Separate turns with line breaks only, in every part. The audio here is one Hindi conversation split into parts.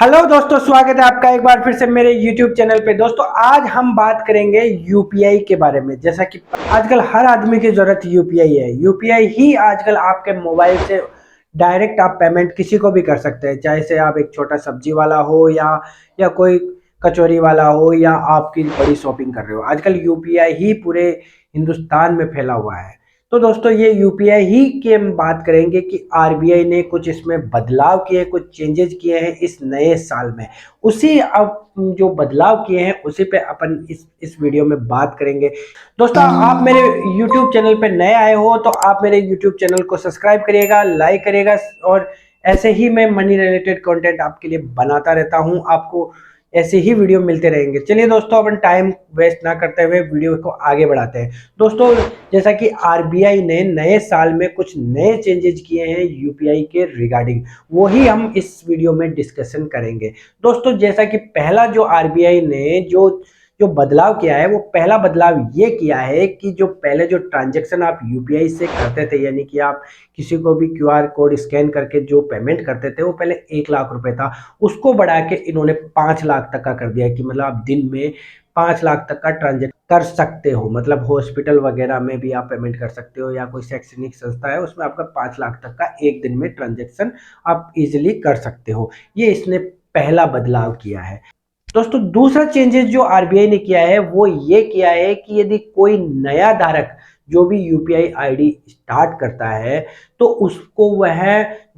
हेलो दोस्तों, स्वागत है आपका एक बार फिर से मेरे YouTube चैनल पे। दोस्तों आज हम बात करेंगे यूपीआई के बारे में। जैसा कि आजकल हर आदमी की जरूरत यूपीआई है। यूपीआई ही आजकल आपके मोबाइल से डायरेक्ट आप पेमेंट किसी को भी कर सकते हैं, चाहे से आप एक छोटा सब्जी वाला हो या कोई कचौरी वाला हो या आपकी बड़ी शॉपिंग कर रहे हो। आजकल यूपीआई ही पूरे हिंदुस्तान में फैला हुआ है। तो दोस्तों ये यूपीआई ही की हम बात करेंगे कि आरबीआई ने कुछ इसमें बदलाव किए, कुछ चेंजेस किए हैं इस नए साल में। उसी अब जो बदलाव किए हैं उसी पे अपन इस वीडियो में बात करेंगे। दोस्तों आप मेरे यूट्यूब चैनल पे नए आए हो तो आप मेरे यूट्यूब चैनल को सब्सक्राइब करिएगा, लाइक करिएगा, और ऐसे ही मैं मनी रिलेटेड कंटेंट आपके लिए बनाता रहता हूं। आपको ऐसे ही वीडियो मिलते रहेंगे। चलिए दोस्तों अपन टाइम वेस्ट ना करते हुए वीडियो को आगे बढ़ाते हैं। दोस्तों जैसा कि आरबीआई ने नए साल में कुछ नए चेंजेस किए हैं यूपीआई के रिगार्डिंग, वो ही हम इस वीडियो में डिस्कशन करेंगे। दोस्तों जैसा कि पहला जो आरबीआई ने जो जो बदलाव किया है, वो पहला बदलाव ये किया है कि जो पहले जो ट्रांजैक्शन आप यूपीआई से करते थे, यानी कि आप किसी को भी क्यूआर कोड स्कैन करके जो पेमेंट करते थे वो पहले 1 लाख रुपए था, उसको बढ़ा के इन्होंने 5 लाख तक का कर दिया कि मतलब आप दिन में 5 लाख तक का ट्रांजेक्शन कर सकते हो। मतलब हॉस्पिटल वगैरह में भी आप पेमेंट कर सकते हो या कोई शैक्षणिक संस्था है उसमें आपका 5 लाख तक का एक दिन में ट्रांजेक्शन आप इजिली कर सकते हो। ये इसने पहला बदलाव किया है। दोस्तों दूसरा चेंजेस जो आरबीआई ने किया है वो ये किया है कि यदि कोई नया धारक जो भी यूपीआई आईडी स्टार्ट करता है तो उसको वह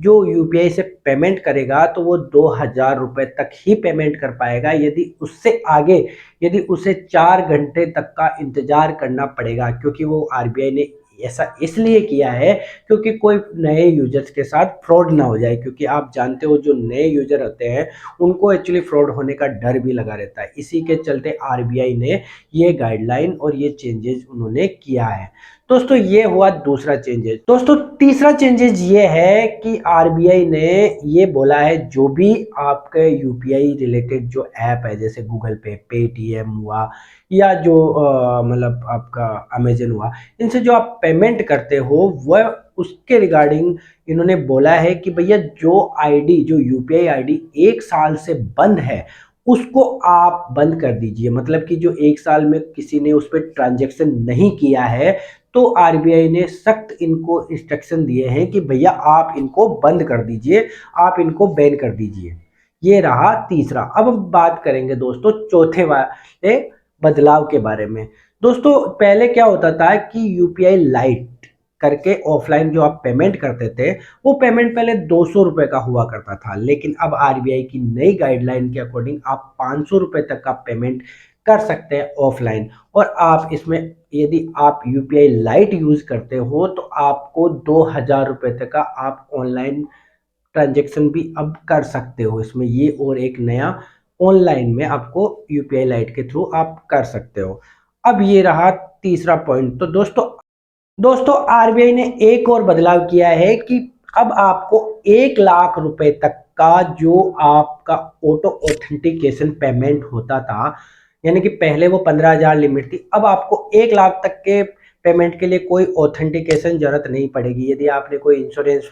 जो यूपीआई से पेमेंट करेगा तो वो 2,000 रुपए तक ही पेमेंट कर पाएगा। यदि उससे आगे यदि उसे 4 घंटे तक का इंतजार करना पड़ेगा, क्योंकि वो आरबीआई ने ऐसा इसलिए किया है क्योंकि कोई नए यूजर्स के साथ फ्रॉड ना हो जाए। क्योंकि आप जानते हो जो नए यूजर होते हैं उनको एक्चुअली फ्रॉड होने का डर भी लगा रहता है। इसी के चलते आरबीआई ने ये गाइडलाइन और ये चेंजेस उन्होंने किया है। दोस्तों ये हुआ दूसरा चेंजेस। दोस्तों तीसरा चेंजेस ये है कि आरबीआई ने ये बोला है जो भी आपके यूपीआई रिलेटेड जो ऐप है, जैसे गूगल पे, पेटीएम हुआ या जो मतलब आपका अमेजन हुआ, इनसे जो आप पेमेंट करते हो वह उसके रिगार्डिंग इन्होंने बोला है कि भैया जो आईडी जो यूपीआई आईडी 1 साल से बंद है उसको आप बंद कर दीजिए। मतलब कि जो 1 साल में किसी ने उस पर ट्रांजेक्शन नहीं किया है तो आरबीआई ने सख्त इनको इंस्ट्रक्शन दिए हैं कि भैया आप इनको बंद कर दीजिए, आप इनको बैन कर दीजिए। ये रहा तीसरा। अब हम बात करेंगे दोस्तों चौथे वाले बदलाव के बारे में। दोस्तों पहले क्या होता था कि यूपीआई लाइट करके ऑफलाइन जो आप पेमेंट करते थे वो पेमेंट पहले 200 रुपए का हुआ करता था, लेकिन अब आरबीआई की नई गाइडलाइन के अकॉर्डिंग आप 500 रुपए तक का पेमेंट कर सकते हैं ऑफलाइन। और आप इसमें यदि आप यूपीआई लाइट यूज करते हो तो आपको 2,000 रुपए तक का आप ऑनलाइन ट्रांजेक्शन भी अब कर सकते हो इसमें। ये और एक नया ऑनलाइन में आपको यूपीआई लाइट के थ्रू आप कर सकते हो। अब ये रहा तीसरा पॉइंट। तो दोस्तों आरबीआई ने एक और बदलाव किया है कि अब आपको 1 लाख रुपए तक का जो आपका ऑटो ऑथेंटिकेशन पेमेंट होता था, यानी कि पहले वो 15,000 लिमिट थी, अब आपको 1 लाख तक के पेमेंट के लिए कोई ऑथेंटिकेशन जरूरत नहीं पड़ेगी। यदि आपने कोई इंश्योरेंस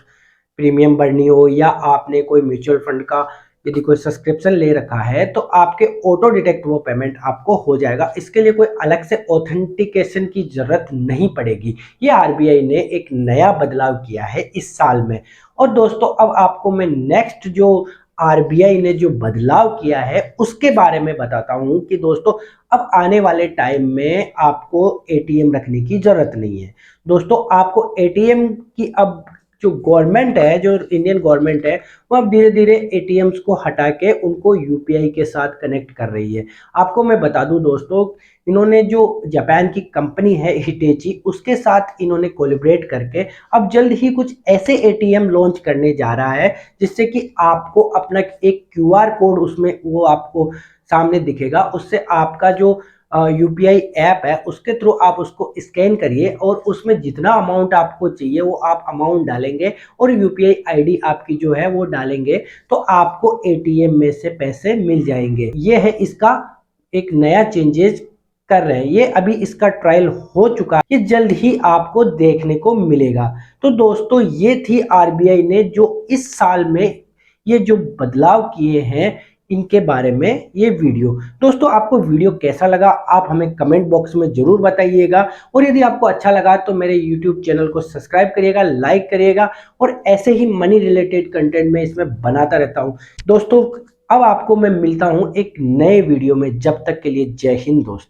प्रीमियम भरनी हो या आपने कोई म्यूचुअल फंड का यदि कोई सब्सक्रिप्शन ले रखा है तो आपके ऑटो डिटेक्ट वो पेमेंट आपको हो जाएगा। इसके लिए कोई अलग से ऑथेंटिकेशन की जरूरत नहीं पड़ेगी। ये आरबीआई ने एक नया बदलाव किया है इस साल में। और दोस्तों अब आपको मैं नेक्स्ट जो आरबीआई ने जो बदलाव किया है उसके बारे में बताता हूं कि दोस्तों अब आने वाले टाइम में आपको एटीएम रखने की जरूरत नहीं है। दोस्तों आपको एटीएम की अब जो गवर्नमेंट है, जो इंडियन गवर्नमेंट है, वो अब धीरे धीरे एटीएम्स को हटा के उनको यूपीआई के साथ कनेक्ट कर रही है। आपको मैं बता दूं दोस्तों, इन्होंने जो जापान की कंपनी है हिटेची, उसके साथ इन्होंने कोलैबोरेट करके अब जल्द ही कुछ ऐसे एटीएम लॉन्च करने जा रहा है जिससे कि आपको अपना एक क्यूआर कोड उसमें वो आपको सामने दिखेगा। उससे आपका जो यूपीआई ऐप है उसके थ्रू आप उसको स्कैन करिए और उसमें जितना अमाउंट आपको चाहिए वो आप अमाउंट डालेंगे और यूपीआई आईडी आपकी जो है वो डालेंगे तो आपको एटीएम में से पैसे मिल जाएंगे। ये है इसका एक नया चेंजेस कर रहे हैं। ये अभी इसका ट्रायल हो चुका है, ये जल्द ही आपको देखने को मिलेगा। तो दोस्तों ये थी आरबीआई ने जो इस साल में ये जो बदलाव किए हैं इनके बारे में ये वीडियो। दोस्तों आपको वीडियो कैसा लगा आप हमें कमेंट बॉक्स में जरूर बताइएगा, और यदि आपको अच्छा लगा तो मेरे यूट्यूब चैनल को सब्सक्राइब करिएगा, लाइक करिएगा, और ऐसे ही मनी रिलेटेड कंटेंट में इसमें बनाता रहता हूं। दोस्तों अब आपको मैं मिलता हूं एक नए वीडियो में, जब तक के लिए जय हिंद दोस्तों।